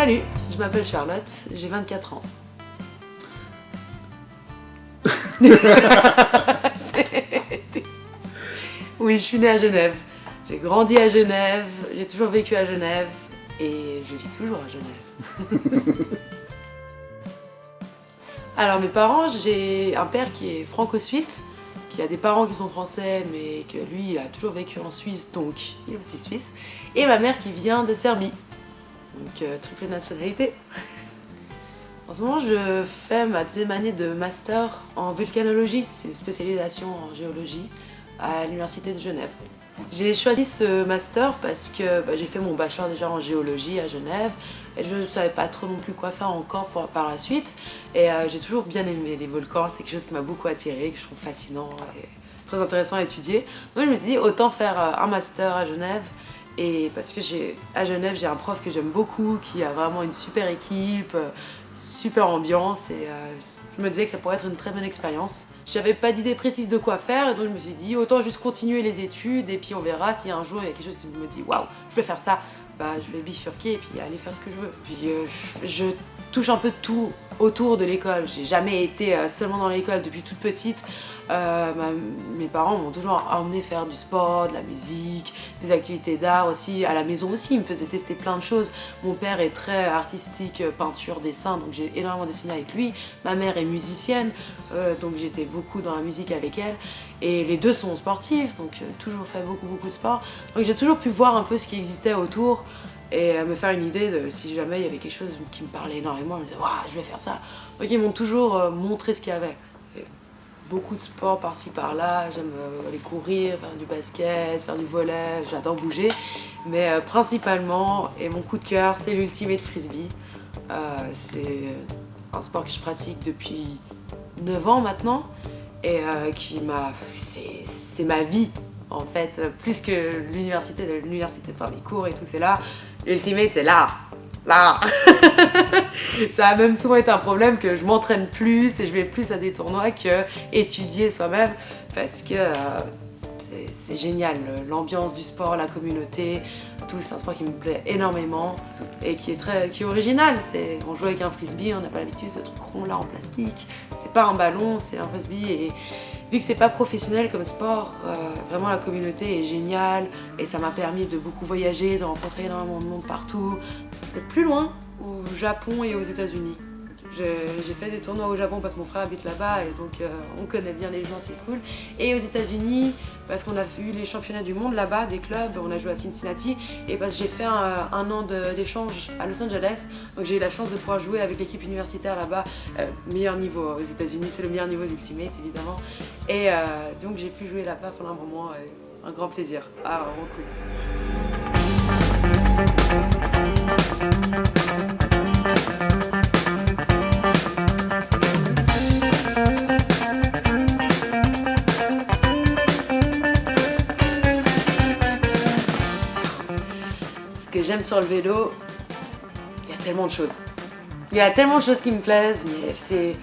Salut, je m'appelle Charlotte, j'ai 24 ans. Oui, je suis née à Genève. J'ai grandi à Genève, j'ai toujours vécu à Genève et je vis toujours à Genève. Alors mes parents, j'ai un père qui est franco-suisse, qui a des parents qui sont français mais que lui il a toujours vécu en Suisse donc il est aussi suisse. Et ma mère qui vient de Serbie, donc triple nationalité. En ce moment je fais ma deuxième année de master en volcanologie, c'est une spécialisation en géologie à l'université de Genève. J'ai choisi ce master parce que j'ai fait mon bachelor déjà en géologie à Genève et je ne savais pas trop non plus quoi faire encore par la suite. Et j'ai toujours bien aimé les volcans, c'est quelque chose qui m'a beaucoup attirée, que je trouve fascinant et très intéressant à étudier. Donc je me suis dit autant faire un master à Genève. Et parce que à Genève j'ai un prof que j'aime beaucoup, qui a vraiment une super équipe, super ambiance et je me disais que ça pourrait être une très bonne expérience. J'avais pas d'idée précise de quoi faire et donc je me suis dit autant juste continuer les études et puis on verra si un jour il y a quelque chose qui me dit waouh, je vais faire ça, je vais bifurquer et puis aller faire ce que je veux. Puis je touche un peu de tout autour de l'école. J'ai jamais été seulement dans l'école depuis toute petite. Mes parents m'ont toujours emmené faire du sport, de la musique, des activités d'art aussi. À la maison aussi, ils me faisaient tester plein de choses. Mon père est très artistique, peinture, dessin, donc j'ai énormément dessiné avec lui. Ma mère est musicienne, donc j'étais beaucoup dans la musique avec elle. Et les deux sont sportifs, donc j'ai toujours fait beaucoup de sport. Donc j'ai toujours pu voir un peu ce qui existait autour et me faire une idée de si jamais il y avait quelque chose qui me parlait énormément, je me disais waouh, je vais faire ça. Donc ils m'ont toujours montré ce qu'il y avait. Et beaucoup de sport par-ci par-là, j'aime aller courir, faire du basket, faire du volley, j'adore bouger. Mais principalement, et mon coup de cœur, c'est l'ultimate frisbee. C'est un sport que je pratique depuis 9 ans maintenant et c'est ma vie. En fait, plus que l'université, enfin les cours et tout, c'est là. L'ultimate, c'est là. Ça a même souvent été un problème que je m'entraîne plus et je vais plus à des tournois que étudier soi-même parce que c'est génial. L'ambiance du sport, la communauté, tout, c'est un sport qui me plaît énormément et qui est original. On joue avec un frisbee, on n'a pas l'habitude de ce truc rond là en plastique. C'est pas un ballon, c'est un frisbee et vu que c'est pas professionnel comme sport, vraiment la communauté est géniale et ça m'a permis de beaucoup voyager, de rencontrer énormément de monde partout. Le plus loin, au Japon et aux États-Unis. J'ai fait des tournois au Japon parce que mon frère habite là-bas et donc on connaît bien les gens, c'est cool. Et aux États-Unis parce qu'on a vu les championnats du monde là-bas, des clubs, on a joué à Cincinnati et parce que j'ai fait un an d'échange à Los Angeles, donc j'ai eu la chance de pouvoir jouer avec l'équipe universitaire là-bas, meilleur niveau aux États-Unis, c'est le meilleur niveau d'Ultimate évidemment. Et donc j'ai pu jouer là-bas pendant un moment, un grand plaisir, vraiment cool. Ce que j'aime sur le vélo, il y a tellement de choses. Il y a tellement de choses qui me plaisent, mais c'est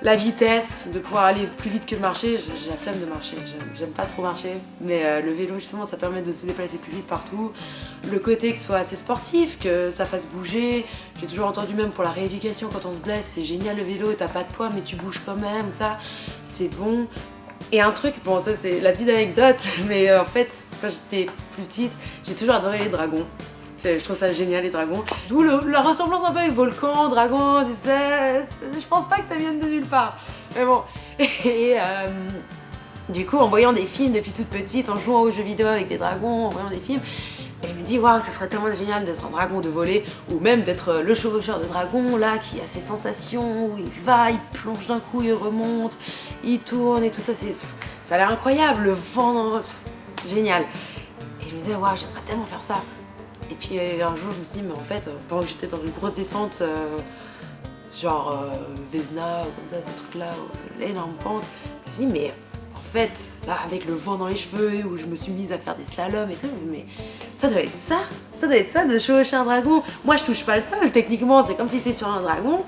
la vitesse, de pouvoir aller plus vite que le marcher. J'ai la flemme de marcher, j'aime pas trop marcher. Mais le vélo justement ça permet de se déplacer plus vite partout. Le côté que ce soit assez sportif, que ça fasse bouger. J'ai toujours entendu même pour la rééducation quand on se blesse, c'est génial le vélo, t'as pas de poids mais tu bouges quand même, ça c'est bon. Et un truc, bon ça c'est la petite anecdote, mais en fait quand j'étais plus petite, j'ai toujours adoré les dragons. Je trouve ça génial les dragons. D'où la ressemblance un peu avec volcan, dragon, je pense pas que ça vienne de nulle part. Mais bon. Et du coup en voyant des films depuis toute petite, en jouant aux jeux vidéo avec des dragons, en voyant des films, et je me dis waouh, ça serait tellement génial d'être un dragon, de voler, ou même d'être le chevaucheur de dragon là qui a ses sensations, où il va, il plonge d'un coup, il remonte, il tourne et tout ça, ça a l'air incroyable, le vent, génial. Et je me disais waouh, j'aimerais tellement faire ça. Et puis un jour je me suis dit mais en fait pendant que j'étais dans une grosse descente genre Vesna ou comme ça, ces trucs là, énorme pente, je me suis dit mais en fait là avec le vent dans les cheveux où je me suis mise à faire des slaloms et tout, mais ça doit être ça de chevaucher un dragon. Moi je touche pas le sol techniquement, c'est comme si t'étais sur un dragon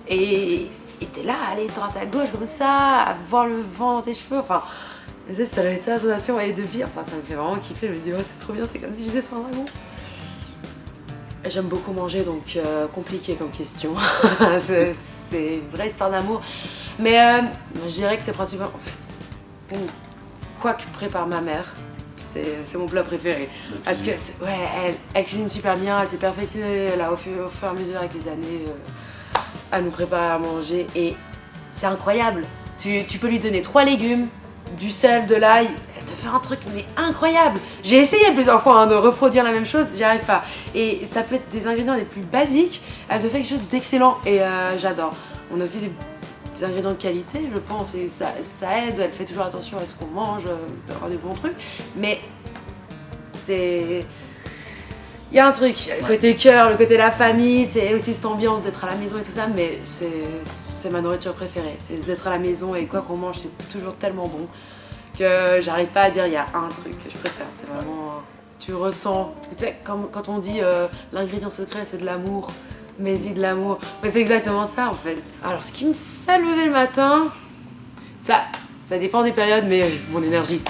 et t'es là à aller droite à gauche comme ça, à voir le vent dans tes cheveux, enfin ça doit être ça la sensation et de vie, enfin ça me fait vraiment kiffer, je me dis oh c'est trop bien, c'est comme si j'étais sur un dragon. J'aime beaucoup manger, donc compliqué comme question. C'est une vraie histoire d'amour. Mais je dirais que c'est principalement... Bon, quoi que prépare ma mère, c'est mon plat préféré. Parce que ouais, elle cuisine super bien, elle s'est perfectionnée au fur et à mesure avec les années à nous préparer à manger. Et c'est incroyable. Tu peux lui donner 3 légumes, du sel, de l'ail, elle te fait un truc mais incroyable. J'ai essayé plusieurs fois de reproduire la même chose, j'y arrive pas. Et ça peut être des ingrédients les plus basiques, elle te fait quelque chose d'excellent et j'adore. On a aussi des ingrédients de qualité, je pense, et ça aide, elle fait toujours attention à ce qu'on mange, d'avoir des bons trucs, mais c'est... Il y a un truc, le côté cœur, le côté la famille, c'est aussi cette ambiance d'être à la maison et tout ça, mais c'est ma nourriture préférée. C'est d'être à la maison et quoi qu'on mange, c'est toujours tellement bon que j'arrive pas à dire il y a un truc que je préfère. C'est vraiment, tu ressens, tu sais, quand on dit l'ingrédient secret c'est de l'amour, mais de l'amour, mais c'est exactement ça en fait. Alors ce qui me fait lever le matin, ça dépend des périodes, mais mon énergie.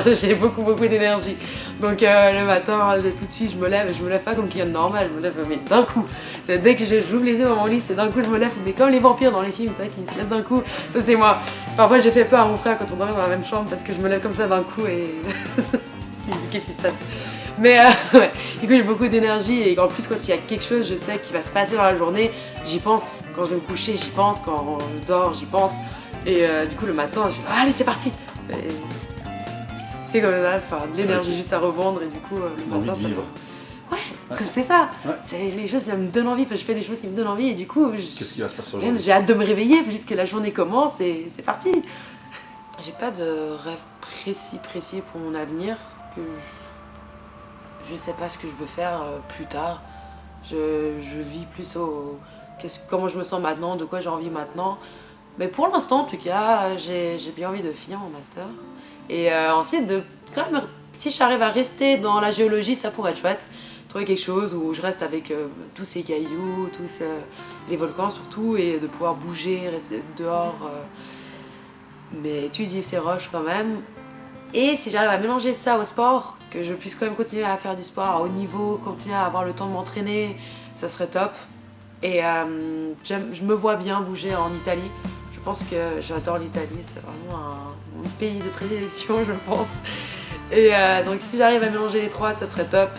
J'ai beaucoup d'énergie. Donc le matin, tout de suite, je me lève pas comme quelqu'un de normal, je me lève mais d'un coup. Dès que j'ouvre les yeux dans mon lit, c'est d'un coup je me lève, mais comme les vampires dans les films, c'est vrai qu'ils se lèvent d'un coup. Ça c'est moi. Parfois j'ai fait peur à mon frère quand on dormait dans la même chambre parce que je me lève comme ça d'un coup et qu'est-ce qui se passe? Mais ouais, du coup j'ai beaucoup d'énergie et en plus quand il y a quelque chose, je sais qu'il va se passer dans la journée, j'y pense. Quand je vais me coucher, j'y pense. Quand je dors, j'y pense. Et du coup le matin, je dis allez c'est parti. Et c'est comme ça, enfin, de l'énergie juste à revendre et du coup le matin ça va. Ouais, c'est ça. Ouais. Les choses ça me donne envie, parce que je fais des choses qui me donnent envie et du coup qu'est-ce qui va se passer aujourd'hui? J'ai hâte de me réveiller puisque la journée commence et c'est parti. J'ai pas de rêve précis pour mon avenir, que je sais pas ce que je veux faire plus tard. Je vis plus comment je me sens maintenant, de quoi j'ai envie maintenant. Mais pour l'instant, en tout cas, j'ai bien envie de finir mon master. Et ensuite, quand même, si j'arrive à rester dans la géologie, ça pourrait être chouette. Trouver quelque chose où je reste avec tous ces cailloux, tous les volcans surtout, et de pouvoir bouger, rester dehors, mais étudier ces roches quand même. Et si j'arrive à mélanger ça au sport, que je puisse quand même continuer à faire du sport à haut niveau, continuer à avoir le temps de m'entraîner, ça serait top. Et je me vois bien bouger en Italie. Je pense que j'adore l'Italie, c'est vraiment mon pays de prédilection, je pense. Et donc si j'arrive à mélanger les trois, ça serait top.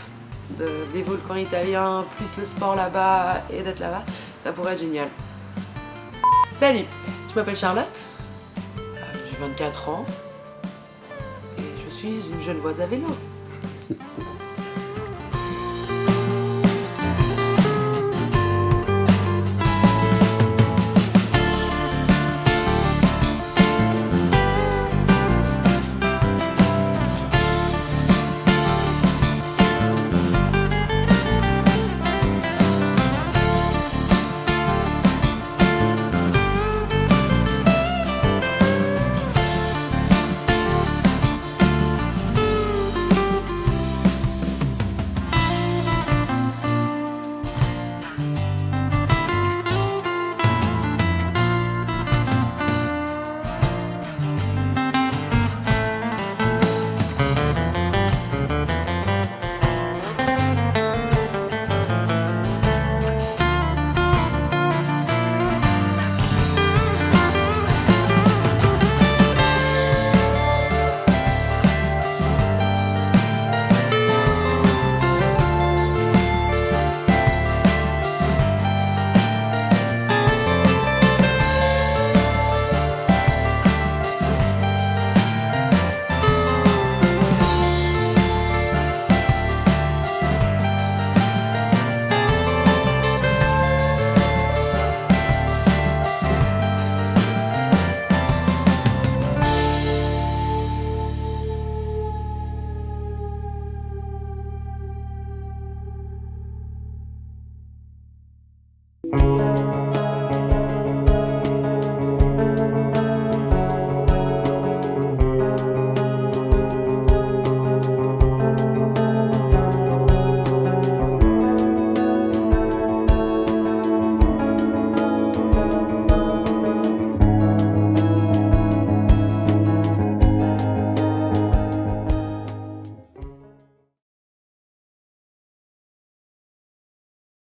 Les volcans italiens, plus le sport là-bas et d'être là-bas, ça pourrait être génial. Salut, je m'appelle Charlotte, j'ai 24 ans et je suis une Genevoise à vélo.